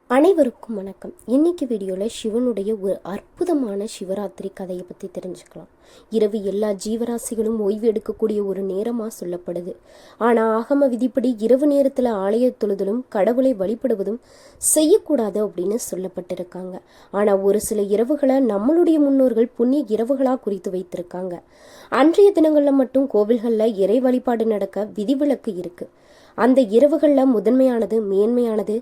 அனைவருக்கும் வணக்கம். இன்னைக்கு வீடியோவில் சிவனுடைய ஒரு அற்புதமான சிவராத்திரி கதையை பற்றி தெரிஞ்சுக்கலாம். இரவு எல்லா ஜீவராசிகளும் ஓய்வு எடுக்கக்கூடிய ஒரு நேரமாக சொல்லப்படுது. ஆனால் ஆகம விதிப்படி இரவு நேரத்தில் ஆலய தொழுதலும் கடவுளை வழிபடுவதும் செய்யக்கூடாது அப்படின்னு சொல்லப்பட்டிருக்காங்க. ஆனால் ஒரு சில இரவுகளை நம்மளுடைய முன்னோர்கள் புண்ணிய இரவுகளாக குறித்து வைத்திருக்காங்க. அன்றைய தினங்களில் மட்டும் கோவில்களில் இறை வழிபாடு நடக்க விதிவிலக்கு இருக்கு. அந்த இரவுகளில் முதன்மையானது, மேன்மையானது,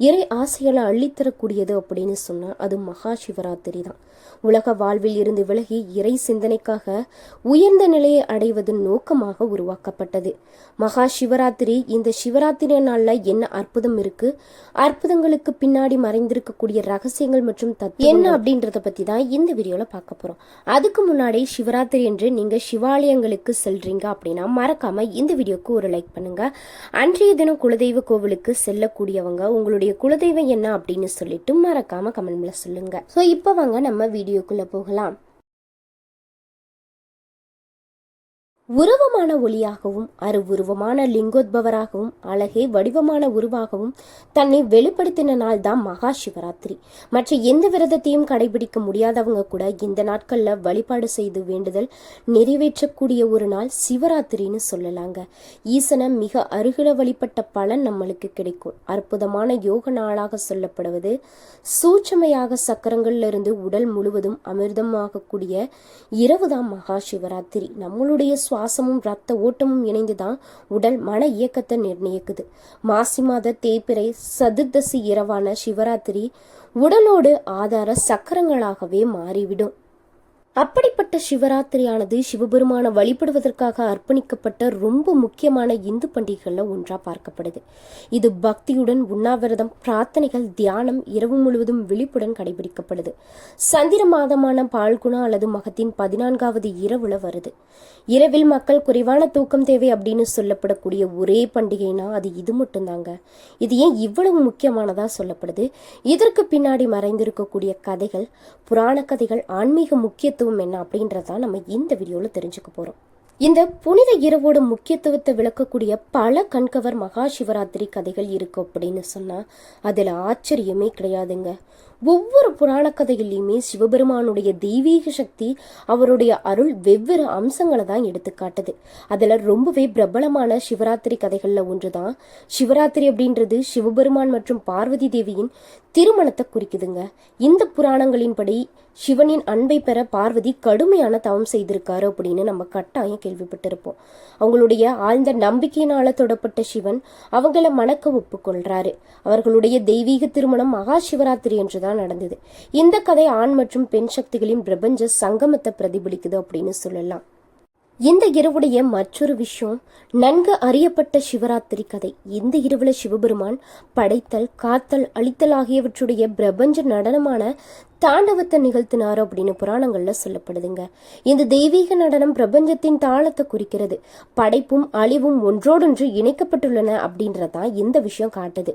இறை ஆசைகளை அள்ளித்தரக்கூடியது அப்படின்னு சொன்னால் அது மகா சிவராத்திரி தான். உலக வாழ்வில் இருந்து விலகி இறை சிந்தனைக்காக உயர்ந்த நிலையை அடைவதன் நோக்கமாக உருவாக்கப்பட்டது மகா சிவராத்திரி. இந்த சிவராத்திரி நாளில் என்ன அற்புதம் இருக்கு, அற்புதங்களுக்கு பின்னாடி மறைந்திருக்கக்கூடிய ரகசியங்கள் மற்றும் தத்துவம் என்ன அப்படின்றத பத்தி தான் இந்த வீடியோல பார்க்க போறோம். அதுக்கு முன்னாடி சிவராத்திரி என்று நீங்க சிவாலயங்களுக்கு செல்றீங்க அப்படின்னா மறக்காம இந்த வீடியோக்கு ஒரு லைக் பண்ணுங்க. அன்றைய தினம் குலதெய்வ கோவிலுக்கு செல்லக்கூடியவங்க உங்களுடைய குலதெய்வம் என்ன அப்படின்னு சொல்லிட்டு மறக்காம கமெண்ட்ல சொல்லுங்க. ஸோ இப்போ வாங்க நம்ம வீடியோக்குள்ள போகலாம். உருவமான ஒளியாகவும் அருவுருவமான லிங்கோத்பவராகவும் அழகே வடிவமான உருவாகவும் தன்னை வெளிப்படுத்தின நாள் தான் மகா சிவராத்திரி. மற்ற எந்த விரதத்தையும் கடைபிடிக்க முடியாதவங்க கூட இந்த நாட்கள்ல வழிபாடு செய்து வேண்டுதல் நிறைவேற்றக்கூடிய ஒரு நாள் சிவராத்திரின்னு சொல்லலாங்க. ஈசனை மிக அருகில வழிபட்ட பலன் நம்மளுக்கு கிடைக்கும். அற்புதமான யோக நாளாக சொல்லப்படுவது சூட்சமையாக சக்கரங்கள்ல இருந்து உடல் முழுவதும் அமிர்தமாகக்கூடிய இரவுதான் மகா சிவராத்திரி. நம்மளுடைய சுவாசமும் ரத்த ஓட்டமும் இணைந்துதான் உடல் மன இயக்கத்தை நிர்ணயிக்குது. மாசி மாத தேய்பிறை சதுர்தசி இரவான சிவராத்திரி உடலோடு ஆதார சக்கரங்களாகவே மாறிவிடும். அப்படிப்பட்ட சிவராத்திரியானது சிவபெருமான வழிபடுவதற்காக அர்ப்பணிக்கப்பட்ட ரொம்ப முக்கியமான இந்து பண்டிகைகள்ல ஒன்றா பார்க்கப்படுது. இது பக்தியுடன் உண்ணாவிரதம், பிரார்த்தனைகள், தியானம், இரவு முழுவதும் விழிப்புடன் கடைபிடிக்கப்படுது. சந்திர மாதமான பால்குணா அல்லது மகத்தின் 14வது இரவுல வருது. இரவில் மக்கள் குறைவான தூக்கம் தேவை அப்படின்னு சொல்லப்படக்கூடிய ஒரே பண்டிகைனா அது இது மட்டும்தாங்க. இது ஏன் இவ்வளவு முக்கியமானதா சொல்லப்படுது? இதற்கு பின்னாடி மறைந்திருக்கக்கூடிய கதைகள், புராண கதைகள், ஆன்மீக முக்கியத்துவம் என்ன அப்படின்றத நம்ம இந்த வீடியோல தெரிஞ்சுக்க போறோம். இந்த புனித இரவோட முக்கியத்துவத்தை விளக்கக்கூடிய பல கண்கவர் மகா சிவராத்திரி கதைகள் இருக்கு அப்படின்னு சொன்னா அதுல ஆச்சரியமே கிடையாதுங்க. ஒவ்வொரு புராண கதைகள்லையுமே சிவபெருமானுடைய தெய்வீக சக்தி, அவருடைய அருள் வெவ்வேறு அம்சங்களை தான் எடுத்து காட்டுது. அதுல ரொம்பவே பிரபலமான சிவராத்திரி கதைகள்ல ஒன்றுதான் சிவராத்திரி அப்படின்றது சிவபெருமான் மற்றும் பார்வதி தேவியின் திருமணத்தை குறிக்குதுங்க. இந்த புராணங்களின்படி சிவனின் அன்பை பெற பார்வதி கடுமையான தவம் செய்திருக்காரு அப்படின்னு நம்ம கட்டாயம் கேள்விப்பட்டிருப்போம். அவங்களுடைய ஆழ்ந்த நம்பிக்கையினால தொடப்பட்ட சிவன் அவங்கள மணக்க ஒப்புக்கொள்றாரு. அவர்களுடைய தெய்வீக திருமணம் மகா சிவராத்திரி என்றுதான் நடந்தது. இந்த கதை ஆண் மற்றும் பெண் சக்திகளின் பிரபஞ்ச சங்கமத்தை பிரதிபலிக்குது அப்படின்னு சொல்லலாம். இந்த இரவுடைய மற்றொரு விஷயம் நன்கு அறியப்பட்ட சிவராத்திரி கதை. இந்த இரவுல சிவபெருமான் படைத்தல், காத்தல், அழித்தல் ஆகியவற்றுடைய பிரபஞ்ச நடனமான தாண்டவத்தை நிகழ்த்தினார் அப்படின்னு புராணங்கள்ல சொல்லப்படுதுங்க. இந்த தெய்வீக நடனம் பிரபஞ்சத்தின் தாளத்தை குறிக்கிறது. படைப்பும் அழிவும் ஒன்றோடொன்று இணைக்கப்பட்டுள்ளன அப்படின்றதான் இந்த விஷயம் காட்டுது.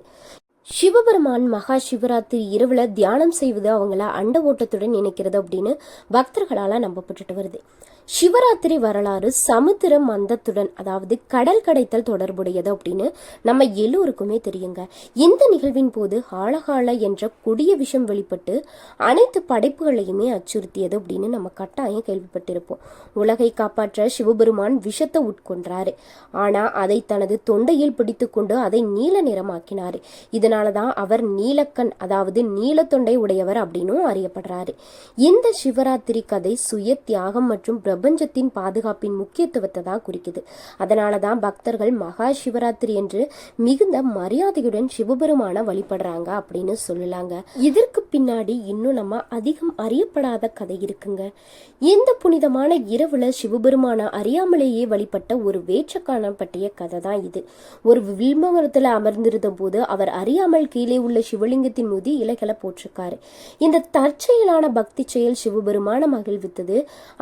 சிவபெருமான் மகா சிவராத்திரி இரவுல தியானம் செய்வது அவங்கள அண்ட ஓட்டத்துடன் இணைக்கிறது அப்படின்னு பக்தர்களால நம்பப்பட்டு வருது. சிவராத்திரி வரலாறு சமுத்திர மந்தத்துடன், அதாவது கடல் கடைத்தல் தொடர்புடையது அப்படின்னு நம்ம எல்லோருக்குமே தெரியுங்க. இந்த நிகழ்வின் போது ஹாலஹால என்ற கொடிய விஷம் வெளிப்பட்டு அனைத்து படைப்புகளையுமே அச்சுறுத்தியது அப்படின்னு நம்ம கட்டாயம் கேள்விப்பட்டிருப்போம். உலகை காப்பாற்ற சிவபெருமான் விஷத்தை உட்கொன்றாரு. ஆனா அதை தனது தொண்டையில் பிடித்து கொண்டு அதை நீல நிறமாக்கினாரு. இதனாலதான் அவர் நீலக்கண், அதாவது நீல தொண்டை உடையவர் அப்படின்னும் அறியப்படுறாரு. இந்த சிவராத்திரி கதை சுய தியாகம் மற்றும் பிரபஞ்சத்தின் பாதுகாப்பின் முக்கியத்துவத்தை தான் குறிக்குது. அதனாலதான் பக்தர்கள் மகா சிவராத்திரி என்று மிகுந்த மரியாதையுடன் சிவபெருமான வழிபடுறாங்க அப்படின்னு சொல்லலாங்க. இதற்கு பின்னாடி இன்னும் நம்ம அதிகம் அறியப்படாத கதை இருக்குங்க. இந்த புனிதமான இரவுல சிவபெருமான அறியாமலேயே வழிபட்ட ஒரு வேற்றக்கான பற்றிய கதை தான் இது. ஒரு வில்மரத்துல அமர்ந்திருந்த போது அவர் அறியாமல் கீழே உள்ள சிவலிங்கத்தின் மீது இலைகளை போட்டிருக்காரு. இந்த தற்செயலான பக்தி செயல் சிவபெருமான மகிழ்வித்தது.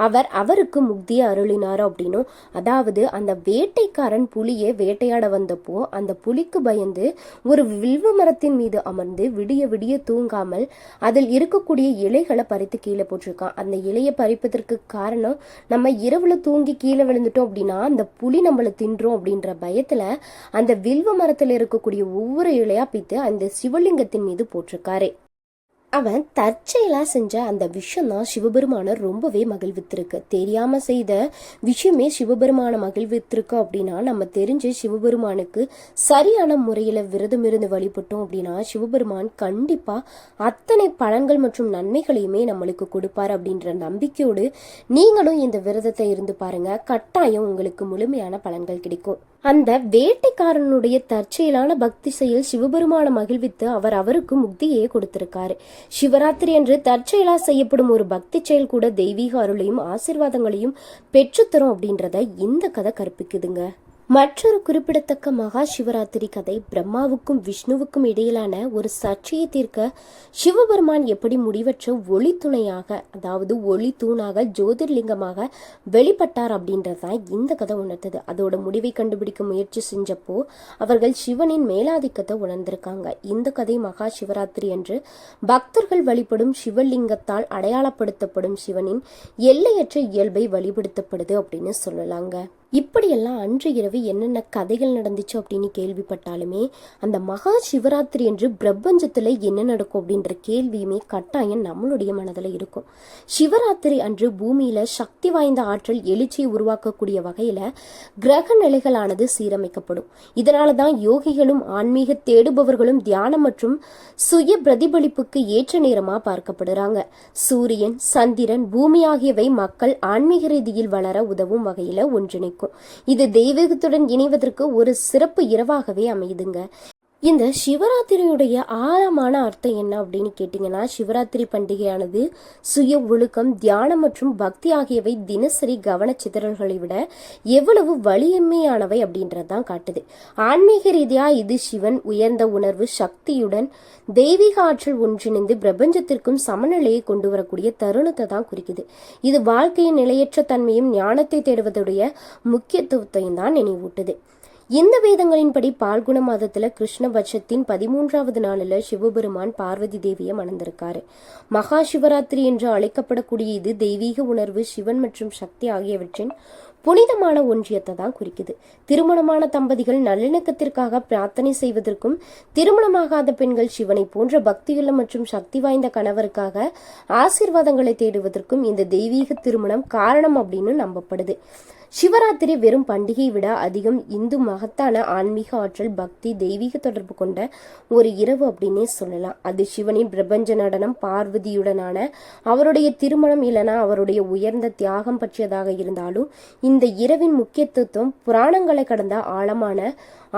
அவர் அவருக்கு முக்தியை அருளினார் அப்படின்னும், அதாவது அந்த வேட்டைக்காரன் புலியை வேட்டையாட வந்தப்போ அந்த புலிக்கு பயந்து ஒரு வில்வ மரத்தின் மீது அமர்ந்து விடிய விடிய தூங்காமல் அதில் இருக்கக்கூடிய இலைகளை பறித்து கீழே போட்டிருக்கான். அந்த இலையை பறிப்பதற்கு காரணம், நம்ம இரவுல தூங்கி கீழே விழுந்துட்டோம் அப்படின்னா அந்த புலி நம்மளை தின்றோம் அப்படின்ற பயத்துல அந்த வில்வ மரத்துல இருக்கக்கூடிய ஒவ்வொரு இலையா பித்து அந்த சிவலிங்கத்தின் மீது போட்டிருக்காரு. அவன் தற்செயலா செஞ்ச அந்த விஷயம் தான் சிவபெருமான ரொம்பவே மகிழ்வித்திருக்கு. தெரியாம செய்த விஷயமே சிவபெருமான மகிழ்வித்திருக்கு அப்படின்னா, நம்ம தெரிஞ்சு சிவபெருமானுக்கு சரியான முறையில விரதம் இருந்து வழிபட்டோம் அப்படின்னா சிவபெருமான் கண்டிப்பா அத்தனை பலன்கள் மற்றும் நன்மைகளையுமே நம்மளுக்கு கொடுப்பாரு அப்படின்ற நம்பிக்கையோடு நீங்களும் இந்த விரதத்தை இருந்து பாருங்க. கட்டாயம் உங்களுக்கு முழுமையான பலன்கள் கிடைக்கும். அந்த வேட்டைக்காரனுடைய தற்செயலான பக்தி செயல் சிவபெருமான மகிழ்வித்து அவருக்கு முக்தியே கொடுத்திருக்காரு. சிவராத்திரி என்று தற்செயலா செய்யப்படும் ஒரு பக்தி செயல் கூட தெய்வீக அருளையும் ஆசீர்வாதங்களையும் பெற்றுத்தரும் அப்படின்றத இந்த கதை கற்பிக்குதுங்க. மற்றொரு குறிப்பிடத்தக்க மகா சிவராத்திரி கதை பிரம்மாவுக்கும் விஷ்ணுவுக்கும் இடையிலான ஒரு சர்ச்சையை தீர்க்க சிவபெருமான் எப்படி முடிவற்ற ஒளி துணையாக, அதாவது ஒளி தூணாக ஜோதிர்லிங்கமாக வெளிப்பட்டார் அப்படின்றதான் இந்த கதை உணர்த்தது. அதோட முடிவை கண்டுபிடிக்க முயற்சி செஞ்சப்போ அவர்கள் சிவனின் மேலாதிக்கத்தை உணர்ந்திருக்காங்க. இந்த கதை மகா சிவராத்திரி என்று பக்தர்கள் வழிபடும் சிவலிங்கத்தால் அடையாளப்படுத்தப்படும் சிவனின் எல்லையற்ற இயல்பை வழிபடுத்தப்படுது அப்படின்னு சொல்லலாங்க. இப்படியெல்லாம் அன்று இரவு என்னென்ன கதைகள் நடந்துச்சு அப்படின்னு கேள்விப்பட்டாலுமே அந்த மகா சிவராத்திரி என்று பிரபஞ்சத்துல என்ன நடக்கும் அப்படின்ற கேள்வியுமே கட்டாயம் நம்மளுடைய மனதில் இருக்கும். சிவராத்திரி அன்று பூமியில சக்தி வாய்ந்த ஆற்றல் எழுச்சியை உருவாக்கக்கூடிய வகையில கிரக நிலைகளானது சீரமைக்கப்படும். இதனாலதான் யோகிகளும் ஆன்மீக தேடுபவர்களும் தியானம் மற்றும் சுய பிரதிபலிப்புக்கு ஏற்ற நேரமா பார்க்கப்படுறாங்க. சூரியன், சந்திரன், பூமி ஆகியவை மக்கள் ஆன்மீக ரீதியில் வளர உதவும் வகையில ஒன்றிணைக்கும். இது தெய்வீகத்துடன் இணைவதற்கு ஒரு சிறப்பு இரவாகவே அமையுதுங்க. இந்த சிவராத்திரியுடைய ஆழமான அர்த்தம் என்ன அப்படின்னு கேட்டீங்கன்னா, சிவராத்திரி பண்டிகையானது சுய ஒழுக்கம், தியானம் மற்றும் பக்தி ஆகியவை தினசரி கவனச்சிதறல்களை விட எவ்வளவு வலிமையானவை அப்படின்றதான் காட்டுது. ஆன்மீக ரீதியா இது சிவன் உயர்ந்த உணர்வு சக்தியுடன் தெய்வீக ஆற்றல் ஒன்றிணைந்து பிரபஞ்சத்திற்கும் சமநிலையை கொண்டு வரக்கூடிய தருணத்தை தான் குறிக்குது. இது வாழ்க்கையின் நிலையற்ற தன்மையும் ஞானத்தை தேடுவதுடைய முக்கியத்துவத்தையும் தான் நினைவூட்டுது. இந்த வேதங்களின்படி பால்குண மாதத்துல கிருஷ்ணபட்சத்தின் 13வது நாளில் சிவபெருமான் பார்வதி தேவியை மணந்திருக்காரு. மகா சிவராத்திரி என்று அழைக்கப்படக்கூடிய இது தெய்வீக உணர்வு, சிவன் மற்றும் சக்தி ஆகியவற்றின் புனிதமான ஒன்றியத்தை தான் குறிக்குது. திருமணமான தம்பதிகள் நல்லிணக்கத்திற்காக பிரார்த்தனை செய்வதற்கும், திருமணமாகாத பெண்கள் சிவனை போன்ற பக்தியுள்ள மற்றும் சக்தி வாய்ந்த கணவருக்காக ஆசீர்வாதங்களை தேடுவதற்கும் இந்த தெய்வீக திருமணம் காரணம் அப்படின்னு நம்பப்படுது. சிவராத்திரி வெறும் பண்டிகையை விட அதிகம் இந்து மகத்தான ஆன்மீக ஆற்றல், பக்தி, தெய்வீக தொடர்பு கொண்ட ஒரு இரவு அப்படின்னே சொல்லலாம். அது சிவனின் பிரபஞ்ச நடனம், பார்வதியுடனான அவருடைய திருமணம் இல்லைனா அவருடைய உயர்ந்த தியாகம் பற்றியதாக இருந்தாலும் இந்த இரவின் முக்கியத்துவம் புராணங்களை கடந்த ஆழமான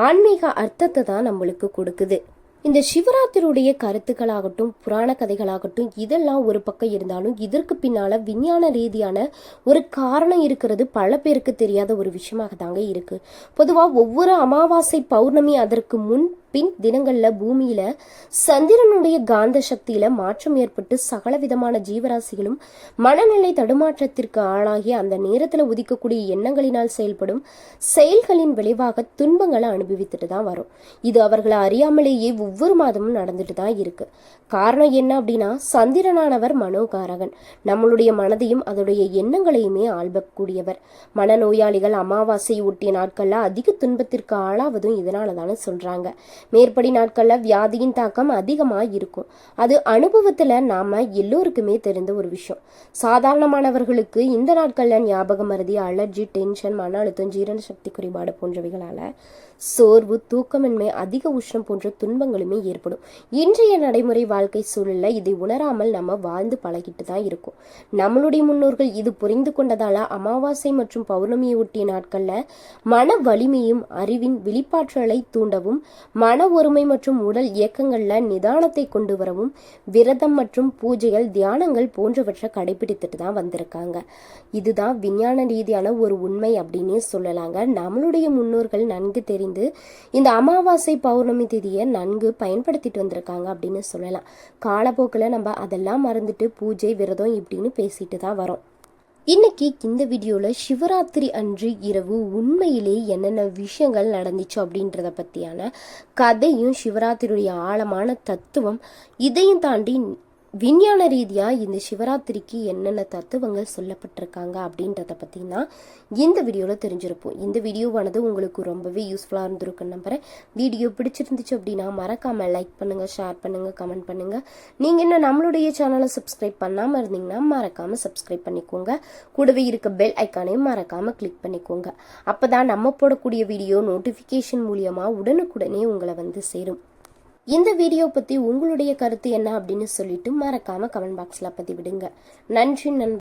ஆன்மீக அர்த்தத்தை தான் நம்மளுக்கு கொடுக்குது. இந்த சிவராத்திரியுடைய கருத்துக்களாகட்டும், புராண கதைகளாகட்டும், இதெல்லாம் ஒரு பக்கம் இருந்தாலும் இதற்கு பின்னால விஞ்ஞான ரீதியான ஒரு காரணம் இருக்கிறது பல பேருக்கு தெரியாத ஒரு விஷயமாக தாங்க இருக்கு. பொதுவா ஒவ்வொரு அமாவாசை, பௌர்ணமி, அதற்கு முன் பின் தினங்கள்ல பூமியில சந்திரனுடைய காந்த சக்தியில மாற்றம் ஏற்பட்டு சகல விதமான ஜீவராசிகளும் மனநிலை தடுமாற்றத்திற்கு ஆளாகி அந்த நேரத்துல உதிக்கக்கூடிய எண்ணங்களினால் செயல்படும் செயல்களின் விளைவாக துன்பங்களை அனுபவித்துட்டு தான் வரும். இது அவர்களை அறியாமலேயே ஒவ்வொரு மாதமும் நடந்துட்டு தான் இருக்கு. காரணம் என்ன அப்படின்னா, சந்திரனானவர் மனோகாரகன், நம்மளுடைய மனதையும் அதோடைய எண்ணங்களையுமே ஆள்பக்கூடியவர். மனநோயாளிகள் அமாவாசை ஒட்டிய நாட்கள்ல அதிக துன்பத்திற்கு ஆளாவதும் இதனாலதானே சொல்றாங்க. மேற்படி நாட்கள்ல வியாதியின் தாக்கம் அதிகமா இருக்கும். அது அனுபவத்துல நாம எல்லோருக்குமே தெரிந்த ஒரு விஷயம். சாதாரணமானவர்களுக்கு இந்த நாட்கள்ல ஞாபக மறதி, அலர்ஜி, டென்ஷன், மன அழுத்தம், ஜீரண சக்தி குறைபாடு போன்றவைகளால சோர்வு, தூக்கமின்மை, அதிக உஷ்ணம் போன்ற துன்பங்களுமே ஏற்படும். இன்றைய நடைமுறை வாழ்க்கை சூழல்ல இதை உணராமல் நம்ம வாழ்ந்து பழகிட்டு தான் இருக்கோம். நம்மளுடைய முன்னோர்கள் இது புரிந்து கொண்டதால அமாவாசை மற்றும் பௌர்ணமியை ஒட்டிய நாட்கள்ல மன வலிமையும் அறிவின் வெளிப்பாற்றலை தூண்டவும், மன ஒருமை மற்றும் உடல் இயக்கங்கள்ல நிதானத்தை கொண்டு வரவும் விரதம் மற்றும் பூஜைகள், தியானங்கள் போன்றவற்றை கடைபிடித்துட்டு தான் வந்திருக்காங்க. இதுதான் விஞ்ஞான ரீதியான ஒரு உண்மை அப்படின்னே சொல்லலாங்க. நம்மளுடைய முன்னோர்கள் நன்கு தெரிந்து இந்த அமாவாசை, பௌர்ணமி திதியை நன்கு பயன்படுத்திட்டு வந்திருக்காங்க அப்படின்னு சொல்லலாம். காலப்போக்கில் நம்ம அதெல்லாம் மறந்துட்டு பூஜை, விரதம் இப்படின்னு பேசிட்டு தான் வரோம். இன்னைக்கு இந்த வீடியோவில் சிவராத்திரி அன்று இரவு உண்மையிலே என்னென்ன விஷயங்கள் நடந்துச்சு அப்படின்றத பற்றியான கதையும் சிவராத்திரியுடைய ஆழமான தத்துவம், இதையும் தாண்டி விஞ்ஞான ரீதியாக இந்த சிவராத்திரிக்கு என்னென்ன தத்துவங்கள் சொல்லப்பட்டிருக்காங்க அப்படின்றத பற்றினா இந்த வீடியோவில் தெரிஞ்சிருப்போம். இந்த வீடியோவானது உங்களுக்கு ரொம்பவே யூஸ்ஃபுல்லாக இருந்திருக்குன்னு நம்புகிறேன். வீடியோ பிடிச்சிருந்துச்சு அப்படின்னா மறக்காமல் லைக் பண்ணுங்கள், ஷேர் பண்ணுங்கள், கமெண்ட் பண்ணுங்கள். நீங்கள் இன்னும் நம்மளுடைய சேனலை சப்ஸ்கிரைப் பண்ணாமல் இருந்தீங்கன்னா மறக்காமல் சப்ஸ்கிரைப் பண்ணிக்கோங்க. கூடவே இருக்க பெல் ஐக்கானையும் மறக்காமல் கிளிக் பண்ணிக்கோங்க. அப்போ தான் நம்ம போடக்கூடிய வீடியோ நோட்டிஃபிகேஷன் மூலியமாக உடனுக்குடனே உங்களை வந்து சேரும். இந்த வீடியோ பற்றி உங்களுடைய கருத்து என்ன அப்படின்னு சொல்லிட்டு மறக்காமல் கமெண்ட் பாக்ஸில் பதிவிடுங்க. நன்றி நண்பர்களே.